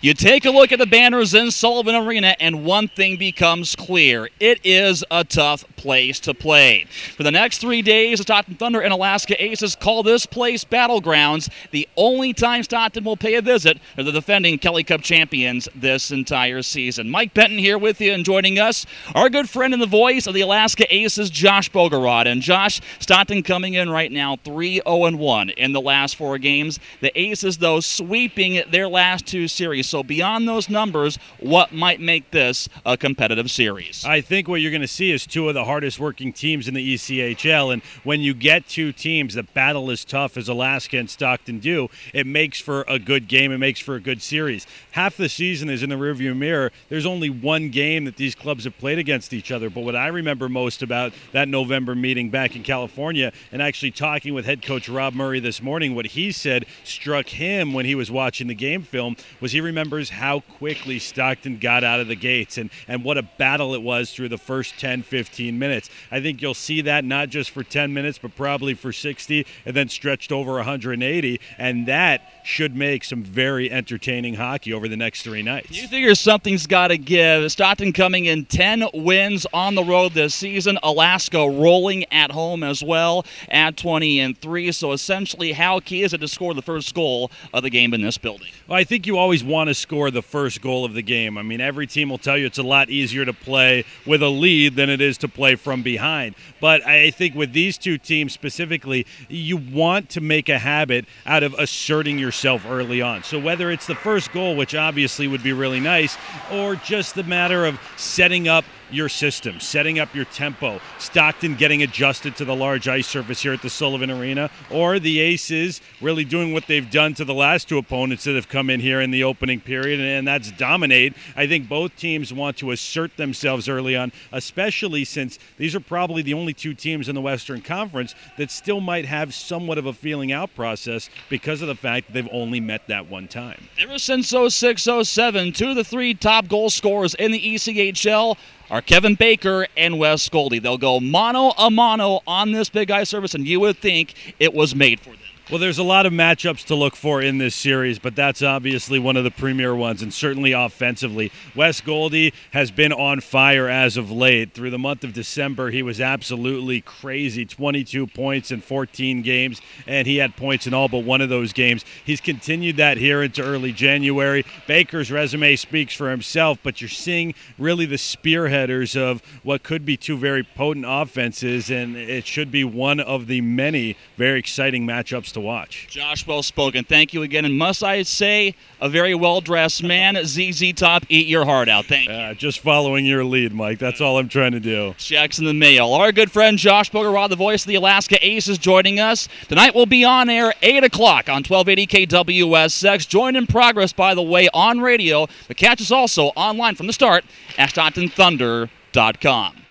You take a look at the banners in Sullivan Arena, and one thing becomes clear. It is a tough place to play. For the next 3 days, the Stockton Thunder and Alaska Aces call this place Battlegrounds. The only time Stockton will pay a visit are the defending Kelly Cup champions this entire season. Mike Benton here with you, and joining us, our good friend and the voice of the Alaska Aces, Josh Bogorad. And Josh, Stockton coming in right now 3-0-1 in the last 4 games. The Aces, though, sweeping their last 2 series. So beyond those numbers, what might make this a competitive series? I think what you're going to see is 2 of the hardest working teams in the ECHL, and when you get 2 teams that battle as tough as Alaska and Stockton do, it makes for a good game. It makes for a good series. Half the season is in the rearview mirror. There's only 1 game that these clubs have played against each other, but what I remember most about that November meeting back in California, and actually talking with head coach Rob Murray this morning, what he said struck him when he was watching the game film was he remembers how quickly Stockton got out of the gates and what a battle it was through the first 10-15 minutes. I think you'll see that not just for 10 minutes, but probably for 60 and then stretched over 180, and that should make some very entertaining hockey over the next 3 nights. You figure something's got to give. Stockton coming in 10 wins on the road this season. Alaska rolling at home as well at 20-3. So essentially, how key is it to score the first goal of the game in this building? Well, I think you always want to score the first goal of the game. I mean, every team will tell you it's a lot easier to play with a lead than it is to play from behind. But I think with these 2 teams specifically, you want to make a habit out of asserting yourself early on. So whether it's the first goal, which obviously would be really nice, or just the matter of setting up your system, setting up your tempo, Stockton getting adjusted to the large ice surface here at the Sullivan Arena, or the Aces really doing what they've done to the last 2 opponents that have come in here in the opening period, and that's dominate. I think both teams want to assert themselves early on, especially since these are probably the only 2 teams in the Western Conference that still might have somewhat of a feeling out process because of the fact that they've only met that one time. Ever since 06-07, 2 of the 3 top goal scorers in the ECHL are Kevin Baker and Wes Goldie. They'll go mano-a-mano on this big ice surface, and you would think it was made for them. Well, there's a lot of matchups to look for in this series, but that's obviously one of the premier ones, and certainly offensively. Wes Goldie has been on fire as of late. Through the month of December, he was absolutely crazy. 22 points in 14 games, and he had points in all but one of those games. He's continued that here into early January. Baker's resume speaks for himself, but you're seeing really the spearheaders of what could be 2 very potent offenses, and it should be one of the many very exciting matchups to watch. Josh, well spoken. Thank you again. And must I say, a very well-dressed man. ZZ Top, eat your heart out. Thank you. Just following your lead, Mike. That's all I'm trying to do. Checks in the mail. Our good friend Josh Bogorad, the voice of the Alaska Aces, joining us. Tonight we'll be on air 8 o'clock on 1280 KWSX. Joined in progress, by the way, on radio. But catch us also online from the start at StocktonThunder.com.